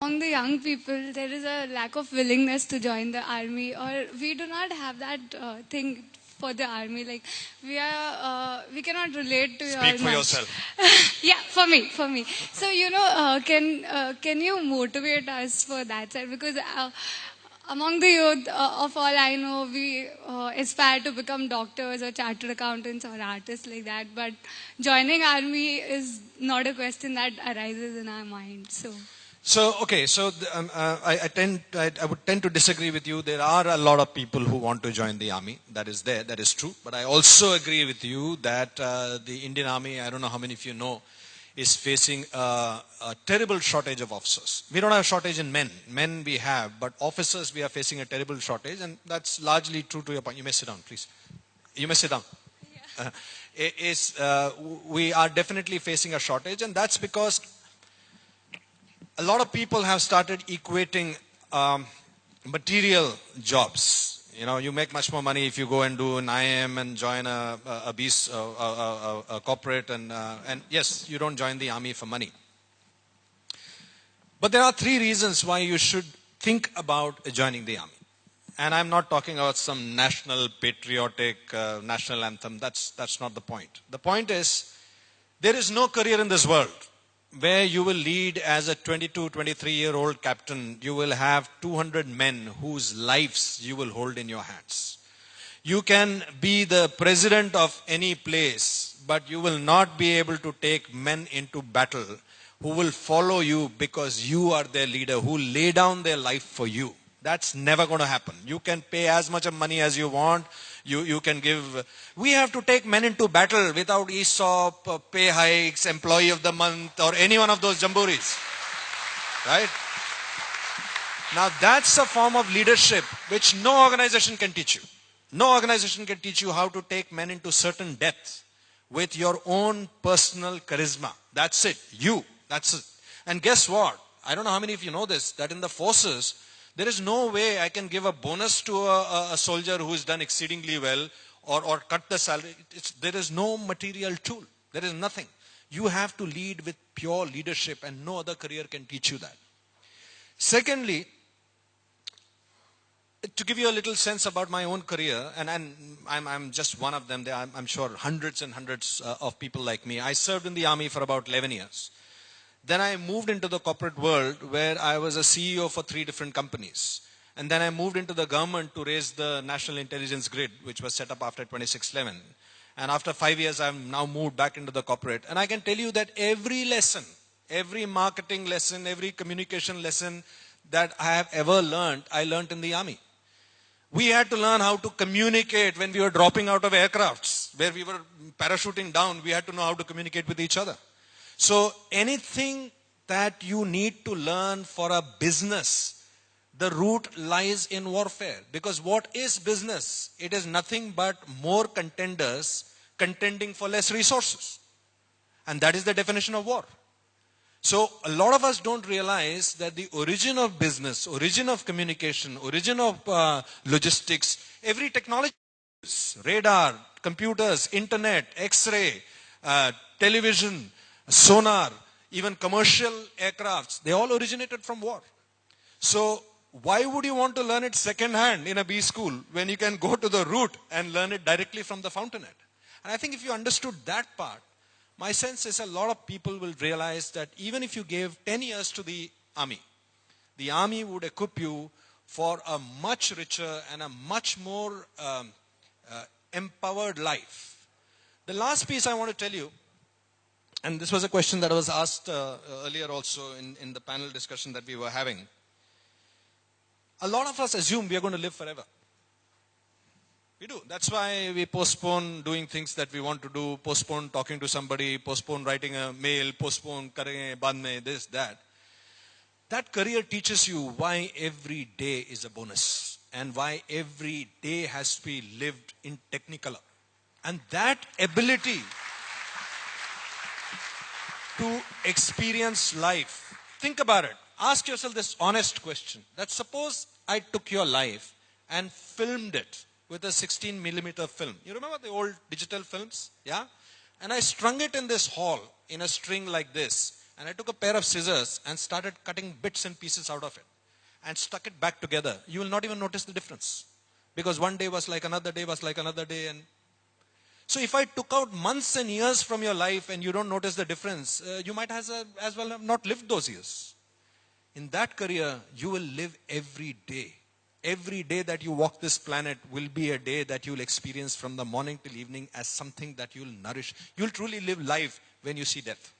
Among the young people, there is a lack of willingness to join the army, or we do not have that thing for the army. Like we cannot relate to Speak your for much. yourself. Yeah, for me. So can you motivate us for that side? Because among the youth of all I know, we aspire to become doctors or chartered accountants or artists like that. But joining army is not a question that arises in our mind. So, okay, so I would tend to disagree with you. There are a lot of people who want to join the army. That is there, that is true. But I also agree with you that the Indian Army, I don't know how many of you know, is facing a terrible shortage of officers. We don't have a shortage in men. Men we have, but officers we are facing a terrible shortage, and that's largely true to your point. You may sit down, please. You may sit down. Uh, we are definitely facing a shortage, and that's because a lot of people have started equating material jobs. You know, you make much more money if you go and do an IM and join a corporate, and yes, you don't join the army for money. But there are three reasons why you should think about joining the army. And I'm not talking about some national patriotic national anthem. That's not the point. The point is, there is no career in this world where you will lead as a 22, 23-year-old captain. You will have 200 men whose lives you will hold in your hands. You can be the president of any place, but you will not be able to take men into battle who will follow you because you are their leader, who lay down their life for you. That's never going to happen. You can pay as much of money as you want. You can give. We have to take men into battle without ESOP, pay hikes, employee of the month, or any one of those jamborees. Right? Now that's a form of leadership which no organization can teach you. No organization can teach you how to take men into certain depth with your own personal charisma. That's it. That's it. And guess what? I don't know how many of you know this, that in the forces, there is no way I can give a bonus to a soldier who has done exceedingly well or cut the salary. There is no material tool. There is nothing. You have to lead with pure leadership, and no other career can teach you that. Secondly, to give you a little sense about my own career, and I'm just one of them. I'm sure hundreds and hundreds of people like me. I served in the army for about 11 years. Then I moved into the corporate world where I was a CEO for 3 different companies. And then I moved into the government to raise the National Intelligence Grid, which was set up after 2611. And after 5 years, I've now moved back into the corporate. And I can tell you that every lesson, every marketing lesson, every communication lesson that I have ever learned, I learned in the army. We had to learn how to communicate when we were dropping out of aircrafts, where we were parachuting down. We had to know how to communicate with each other. So anything that you need to learn for a business, the root lies in warfare. Because what is business? It is nothing but more contenders contending for less resources. And that is the definition of war. So a lot of us don't realize that the origin of business, origin of communication, origin of logistics, every technology, radar, computers, internet, X-ray, television, sonar, even commercial aircrafts, they all originated from war. So why would you want to learn it second hand in a B school when you can go to the root and learn it directly from the fountainhead? And I think if you understood that part, my sense is a lot of people will realize that even if you gave 10 years to the army would equip you for a much richer and a much more empowered life. The last piece I want to tell you, and this was a question that was asked earlier also in the panel discussion that we were having. A lot of us assume we are going to live forever. We do. That's why we postpone doing things that we want to do, postpone talking to somebody, postpone writing a mail, postpone karenge baad mein, this, that. That career teaches you why every day is a bonus and why every day has to be lived in technicolor. And that ability to experience life, think about it. Ask yourself this honest question, that suppose I took your life and filmed it with a 16mm film. You remember the old digital films? Yeah? And I strung it in this hall in a string like this and I took a pair of scissors and started cutting bits and pieces out of it and stuck it back together, you will not even notice the difference. Because one day was like another day was like another day. And so if I took out months and years from your life and you don't notice the difference, you might as well have not lived those years. In that career, you will live every day. Every day that you walk this planet will be a day that you will experience from the morning till evening as something that you will nourish. You will truly live life when you see death.